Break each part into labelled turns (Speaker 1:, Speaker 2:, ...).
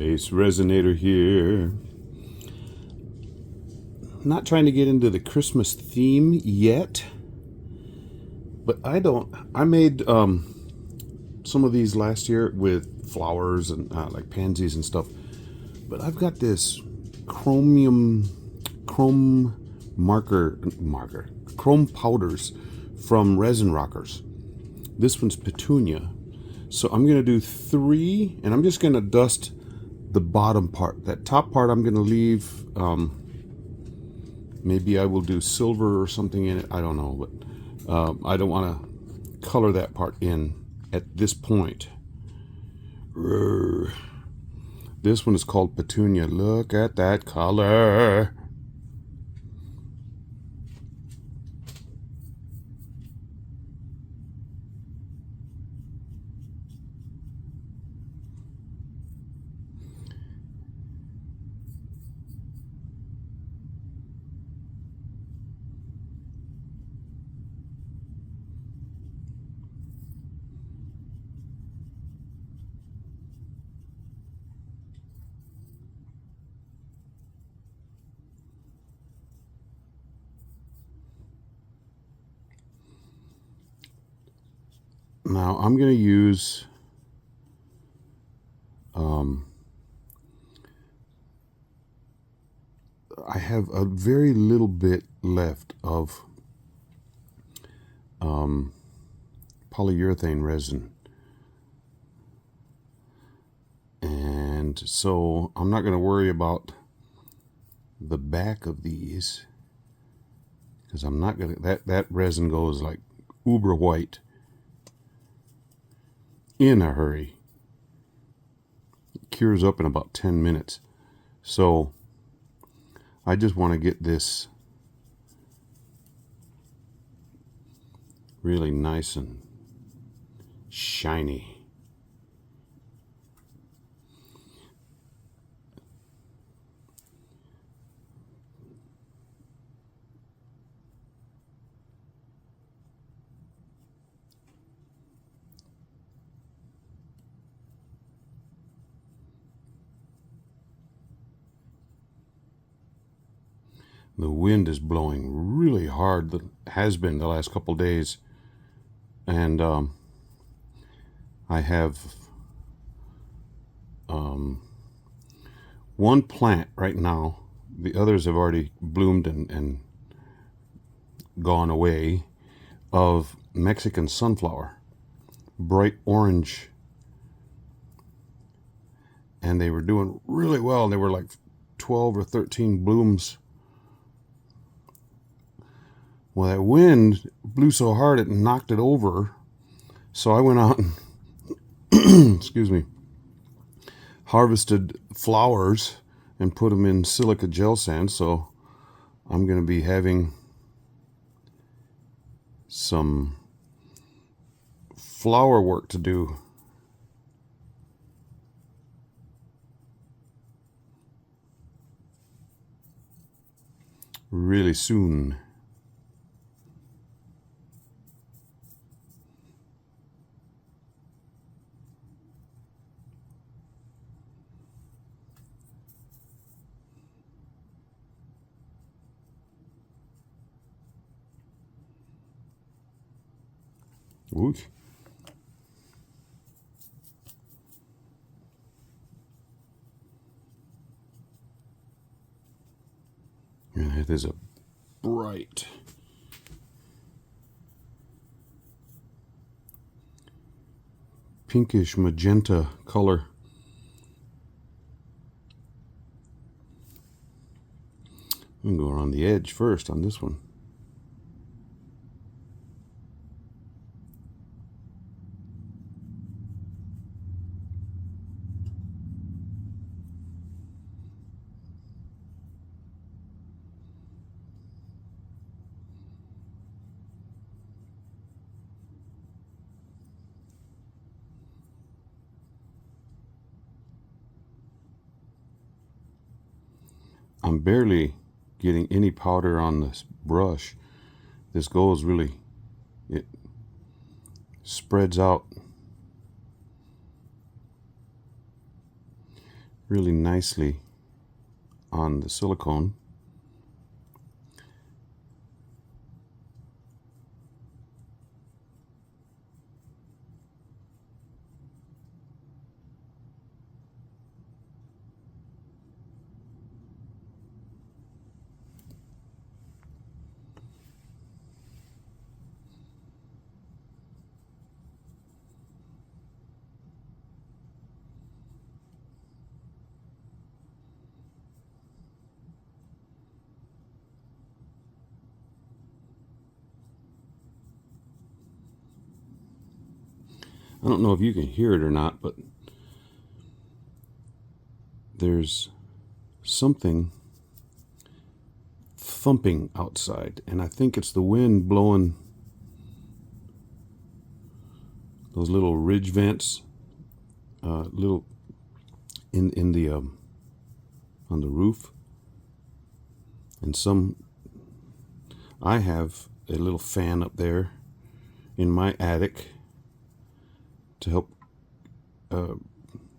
Speaker 1: BassResinator here. Not trying to get into the Christmas theme yet, but I made some of these last year with flowers and like pansies and stuff. But I've got this chrome powders from Resin Rockers. This one's petunia. So I'm going to do 3, and I'm just going to dust the bottom part. That top part I'm going to leave, maybe I will do silver or something in it. I don't know, but I don't want to color that part in at this point. This one is called Petunia. Look at that color. Now I'm going to use I have a very little bit left of polyurethane resin, and so I'm not going to worry about the back of these, because I'm not going to, that resin goes like uber white in a hurry. It cures up in about 10 minutes. So I just want to get this really nice and shiny. The wind is blowing really hard. That has been the last couple days, and I have one plant right now. The others have already bloomed and gone away, of Mexican sunflower, bright orange, and they were doing really well. They were like 12 or 13 blooms. Well, that wind blew so hard it knocked it over. So I went out and excuse me, harvested flowers and put them in silica gel sand. So I'm going to be having some flower work to do. Really soon. Ooh. And it is a bright pinkish magenta color. I'm going to go around the edge first on this one. I'm barely getting any powder on this brush. This goes really, it spreads out really nicely on the silicone. I don't know if you can hear it or not, but there's something thumping outside, and I think it's the wind blowing those little ridge vents, little in the on the roof, and I have a little fan up there in my attic to help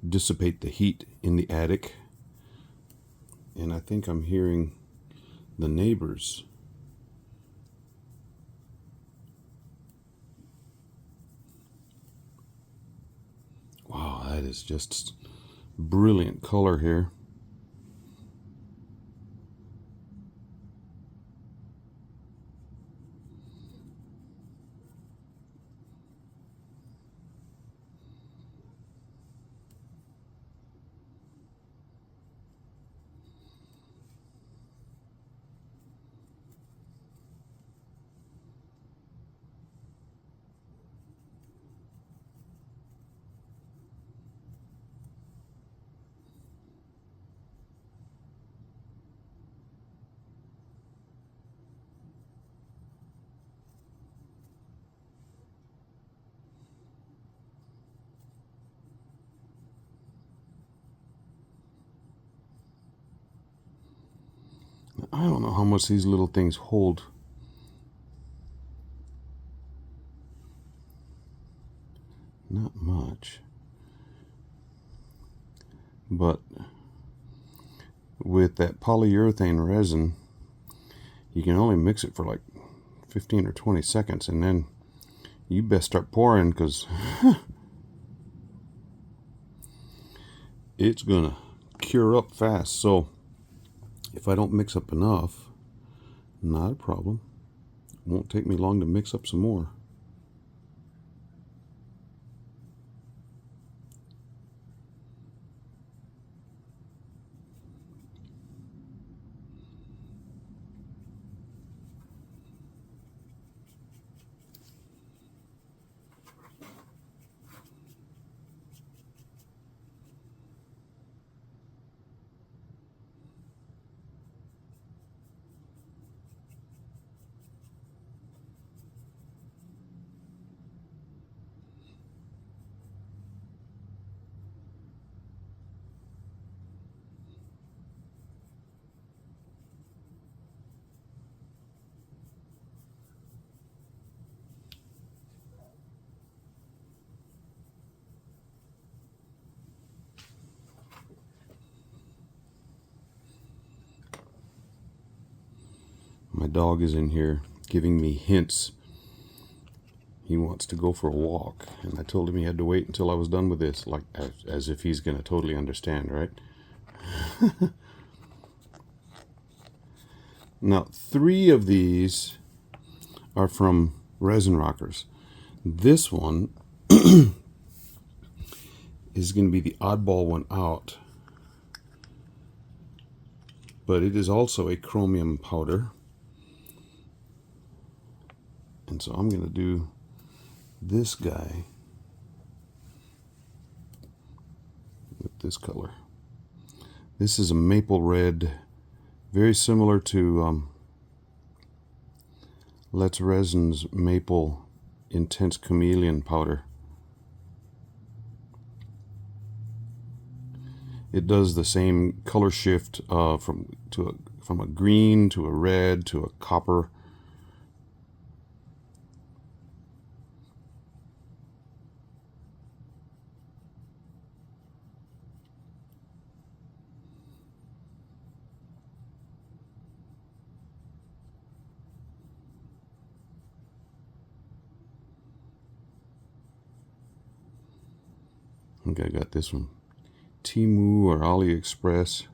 Speaker 1: dissipate the heat in the attic, and I think I'm hearing the neighbors. Wow, that is just brilliant color here. I don't know how much these little things hold. Not much. But with that polyurethane resin, you can only mix it for like 15 or 20 seconds, and then you best start pouring, because it's gonna cure up fast. So if I don't mix up enough, not a problem. It won't take me long to mix up some more. My dog is in here giving me hints. He wants to go for a walk, and I told him he had to wait until I was done with this, like as if he's going to totally understand, right? Now, 3 of these are from Resin Rockers. This one is going to be the oddball one out, but it is also a chromium powder. And so I'm going to do this guy with this color. This is a maple red, very similar to Let's Resin's maple intense chameleon powder. It does the same color shift from a green to a red to a copper. think I got this one. Temu or AliExpress.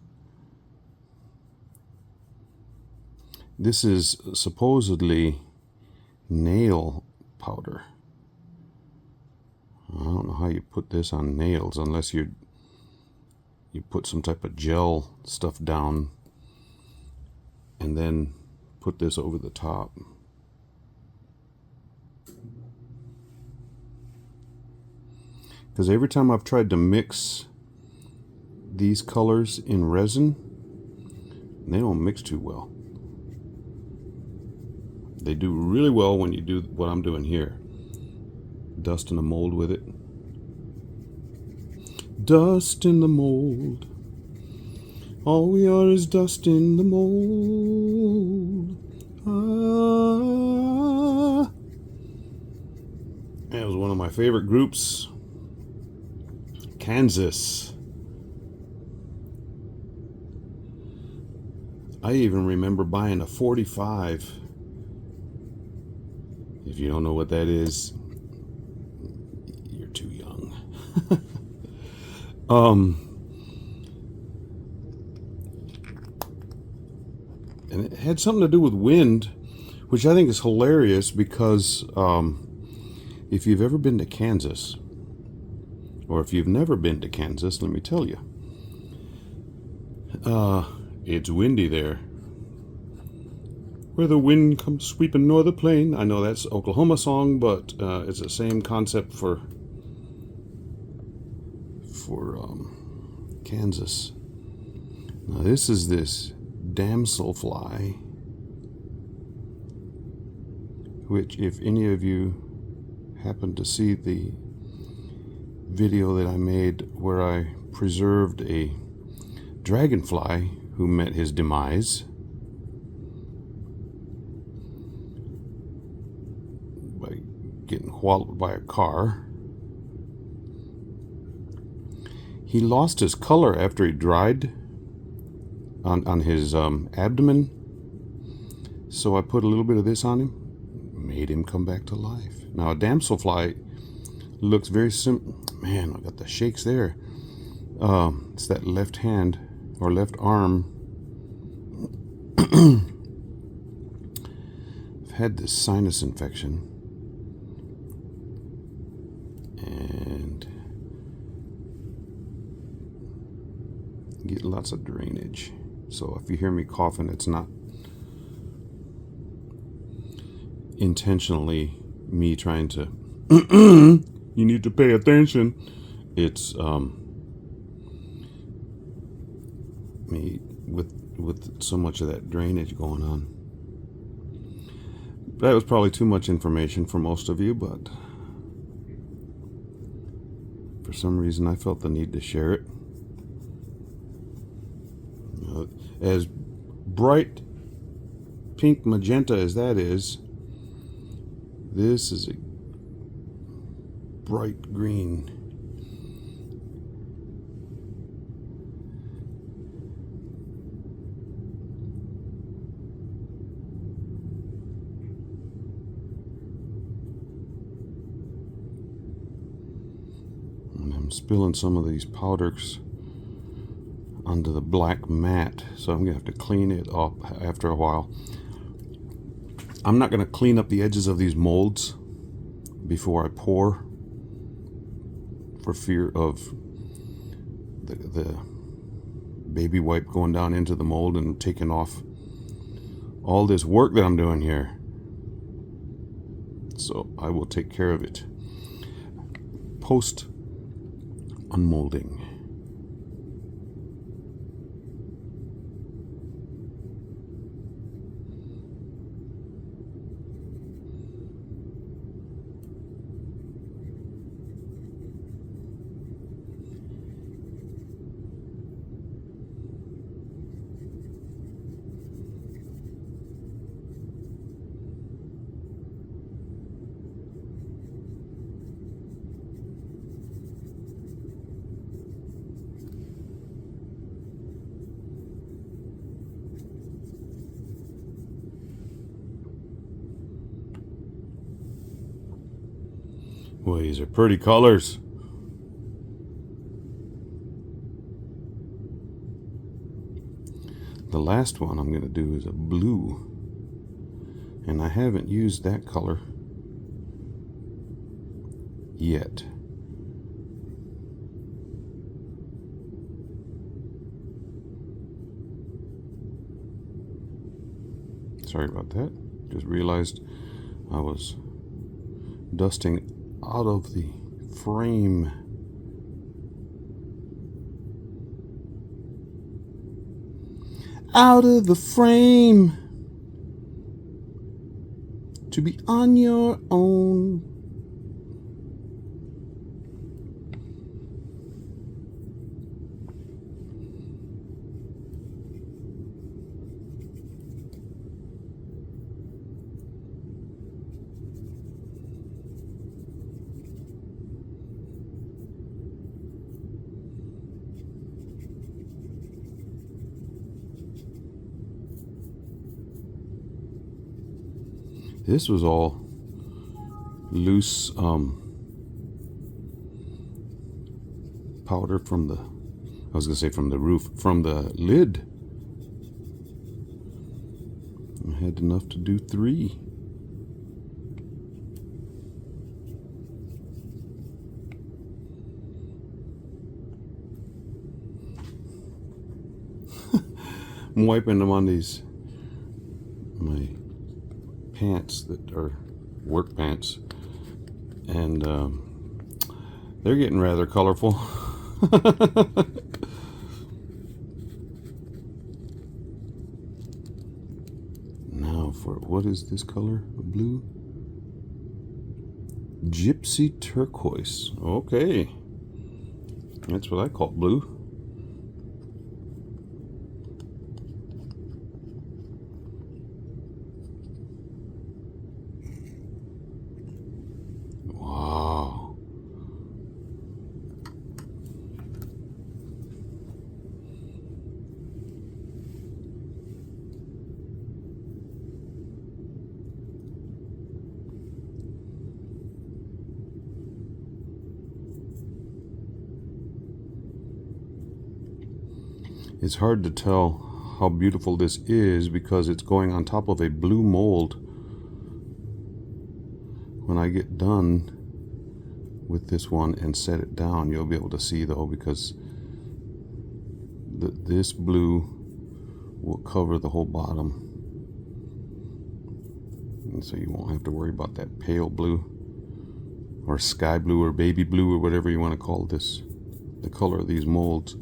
Speaker 1: This is supposedly nail powder. I don't know how you put this on nails unless you put some type of gel stuff down and then put this over the top. Because every time I've tried to mix these colors in resin, they don't mix too well. They do really well when you do what I'm doing here. Dust in the mold with it. Dust in the mold. All we are is dust in the mold. Ah. That was one of my favorite groups. Kansas. I even remember buying a 45. If you don't know what that is, you're too young. And it had something to do with wind, which I think is hilarious because if you've ever been to Kansas, or if you've never been to Kansas, let me tell you, it's windy there. Where the wind comes sweeping o'er the plain. I know that's Oklahoma song, but it's the same concept for Kansas. Now this is this damselfly, which if any of you happen to see the video that I made where I preserved a dragonfly who met his demise by getting walloped by a car. He lost his color after he dried on his abdomen, so I put a little bit of this on him, made him come back to life. Now a damselfly looks very man, I got the shakes there. It's that left hand or left arm. I've had this sinus infection and get lots of drainage. So if you hear me coughing, it's not intentionally me trying to you need to pay attention. It's me with so much of that drainage going on. That was probably too much information for most of you, but for some reason I felt the need to share it. As bright pink magenta as that is, this is a bright green. And I'm spilling some of these powders onto the black mat, so I'm gonna have to clean it up after a while. I'm not gonna clean up the edges of these molds before I pour, for fear of the baby wipe going down into the mold and taking off all this work that I'm doing here. So I will take care of it post unmolding. Well, these are pretty colors. The last one I'm going to do is a blue, and I haven't used that color yet. Sorry about that. Just realized I was dusting out of the frame. Out of the frame to be on your own. This was all loose powder from the, I was going to say from the roof, from the lid. I had enough to do 3. I'm wiping them on these, my pants that are work pants, and they're getting rather colorful. Now for, what is this color? Blue? Gypsy turquoise. Okay, that's what I call blue. It's hard to tell how beautiful this is because it's going on top of a blue mold. When I get done with this one and set it down, you'll be able to see though, because this blue will cover the whole bottom, and so you won't have to worry about that pale blue or sky blue or baby blue or whatever you want to call this, the color of these molds.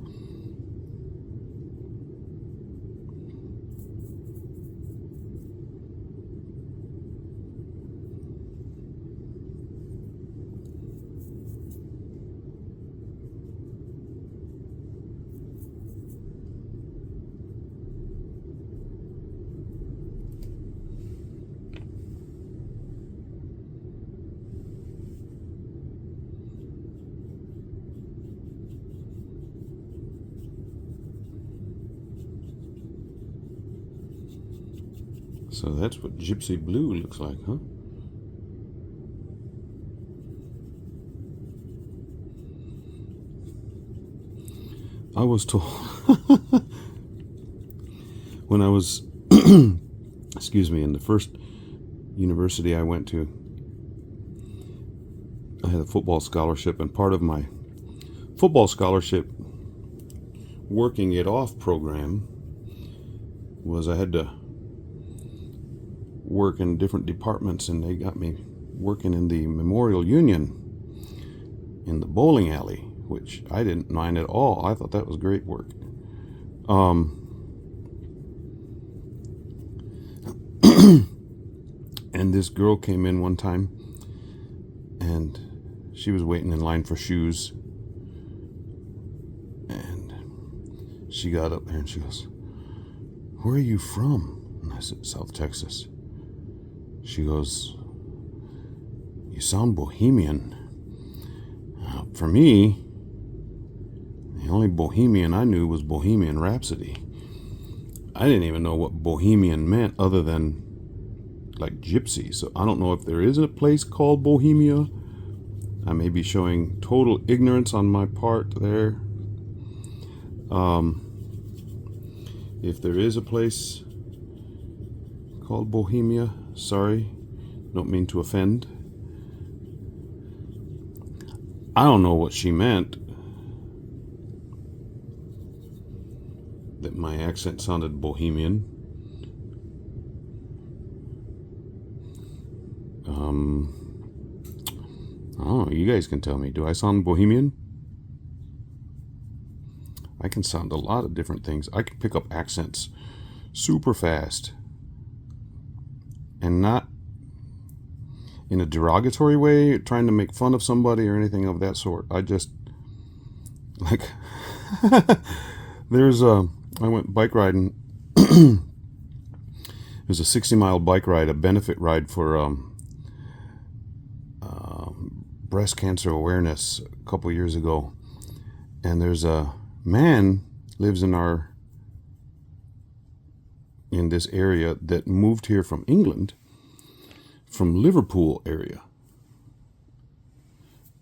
Speaker 1: So that's what gypsy blue looks like, huh? I was told when I was, excuse me, in the first university I went to, I had a football scholarship, and part of my football scholarship working it off program was I had to work in different departments, and they got me working in the Memorial Union in the bowling alley, which I didn't mind at all. I thought that was great work. And this girl came in one time, and she was waiting in line for shoes, and she got up there and she goes, "Where are you from?" And I said, "South Texas." She goes, "You sound bohemian." For me, the only bohemian I knew was Bohemian Rhapsody. I didn't even know what bohemian meant other than like gypsy. So I don't know if there is a place called Bohemia. I may be showing total ignorance on my part there. If there is a place called Bohemia, sorry, don't mean to offend. I don't know what she meant. That my accent sounded Bohemian. Oh, you guys can tell me. Do I sound Bohemian? I can sound a lot of different things. I can pick up accents super fast. And not in a derogatory way, trying to make fun of somebody or anything of that sort. I just, like, I went bike riding. It was a 60-mile bike ride, a benefit ride for breast cancer awareness a couple years ago. And there's a man lives in this area that moved here from England, from Liverpool area.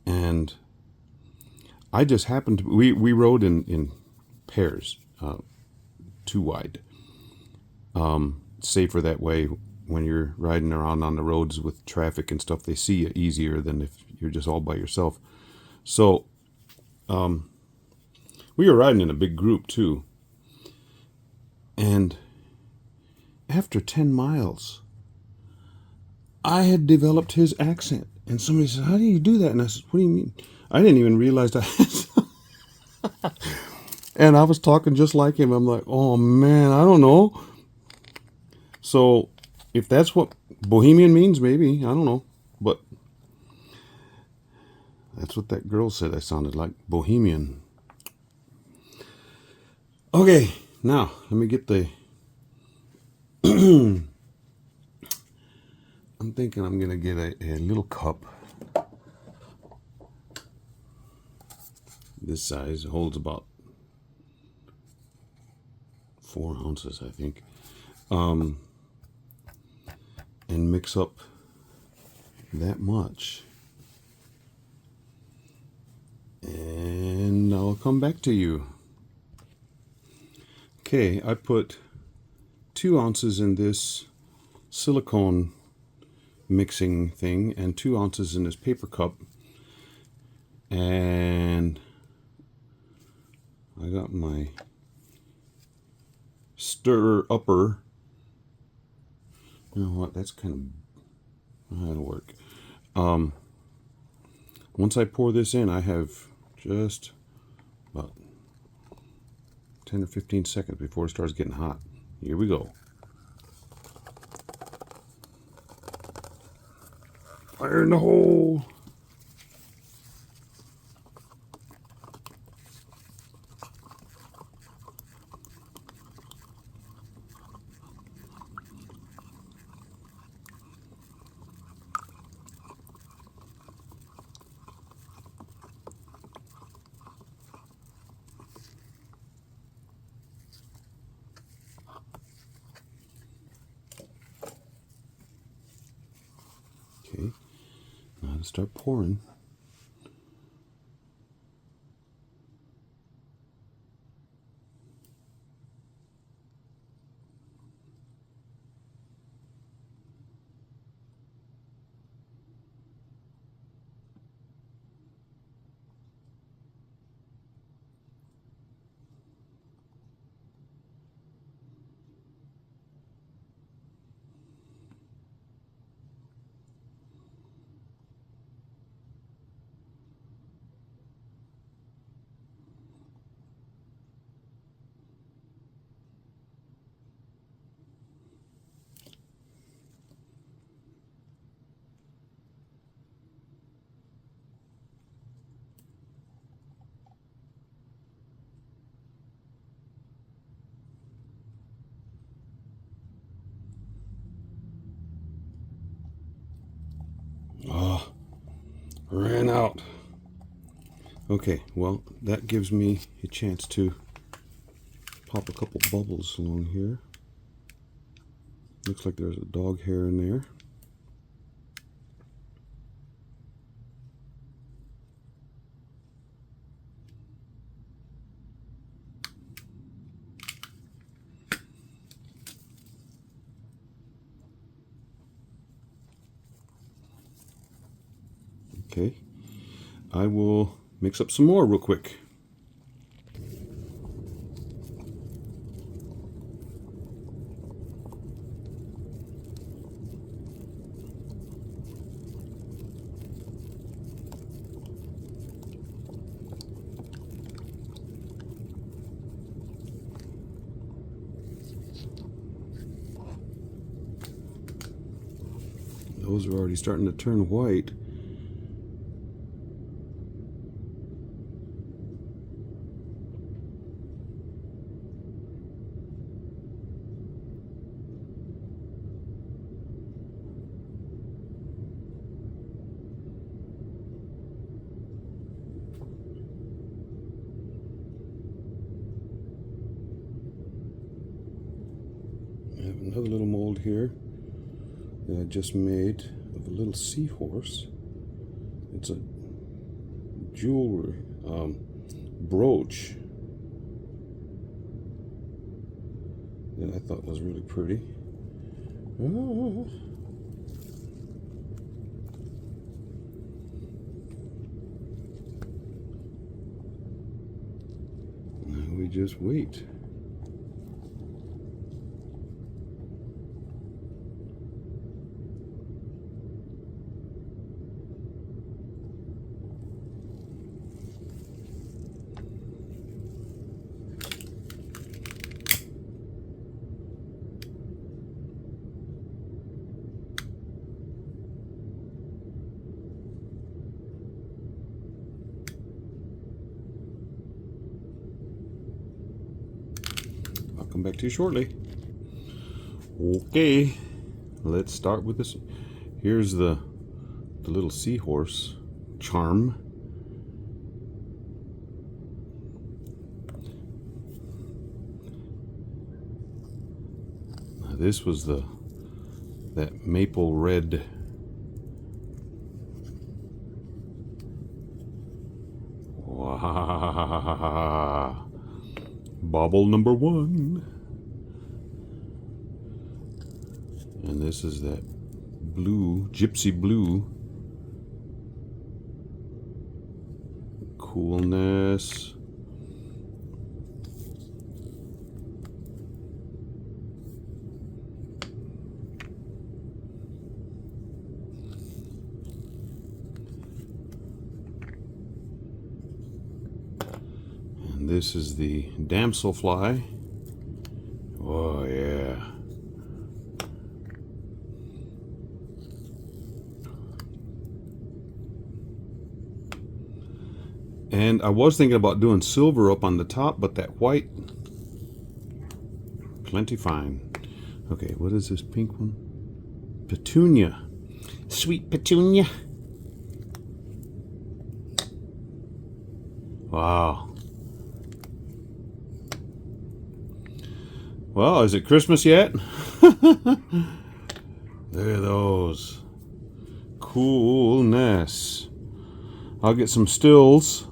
Speaker 1: And I just happened to, we rode in pairs, 2 wide. Safer that way when you're riding around on the roads with traffic and stuff. They see you easier than if you're just all by yourself. So we were riding in a big group too. And after 10 miles, I had developed his accent. And somebody said, "How do you do that?" And I said, "What do you mean?" I didn't even realize I had. And I was talking just like him. I'm like, oh man, I don't know. So if that's what Bohemian means, maybe. I don't know. But that's what that girl said. I sounded like Bohemian. Okay, now let me get the... I'm thinking I'm going to get a little cup. This size holds about 4 ounces, I think. And mix up that much. And I'll come back to you. Okay, I put 2 ounces in this silicone mixing thing and 2 ounces in this paper cup. And I got my stir upper. You know what? That's kind of... that'll work. Once I pour this in, I have just about 10 or 15 seconds before it starts getting hot. Here we go. Fire in the hole. Okay, now to start pouring. Oh, ran out. Okay, well, that gives me a chance to pop a couple bubbles along here. Looks like there's a dog hair in there. Okay, I will mix up some more real quick. Those are already starting to turn white. I have another little mold here that I just made of a little seahorse. It's a jewelry brooch that I thought was really pretty. Ah. Now we just wait. I'll come back to you shortly. Okay, let's start with this. Here's the little seahorse charm. Now this was that maple red. Wow. Bauble number 1. And this is that blue, gypsy blue. Coolness. And this is the damselfly. Oh yeah. And I was thinking about doing silver up on the top, but that white, plenty fine. Okay, what is this pink one? Petunia. Sweet petunia. Wow. Well, is it Christmas yet? Look at those. Coolness. I'll get some stills.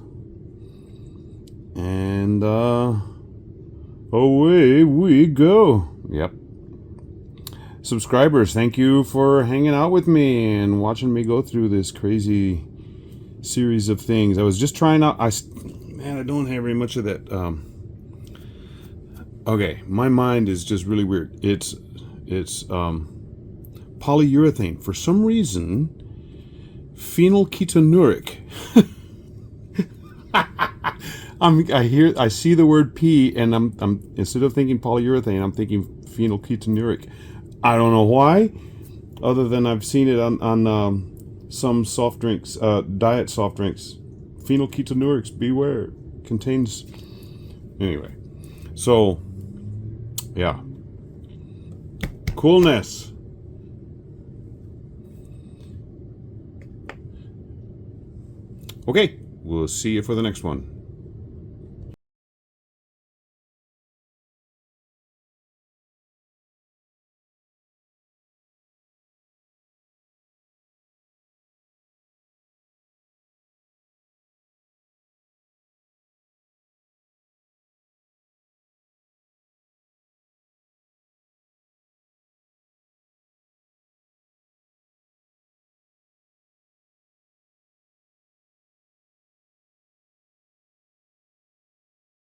Speaker 1: And away we go. Yep. Subscribers, thank you for hanging out with me and watching me go through this crazy series of things. I was just trying out. Man, I don't have very much of that. Okay, my mind is just really weird. It's polyurethane. For some reason, phenylketonuric. I see the word P, and I'm instead of thinking polyurethane, I'm thinking phenylketonuric. I don't know why, other than I've seen it on some soft drinks, diet soft drinks. Phenylketonurics, beware, contains. Anyway, so yeah, coolness. Okay, we'll see you for the next one.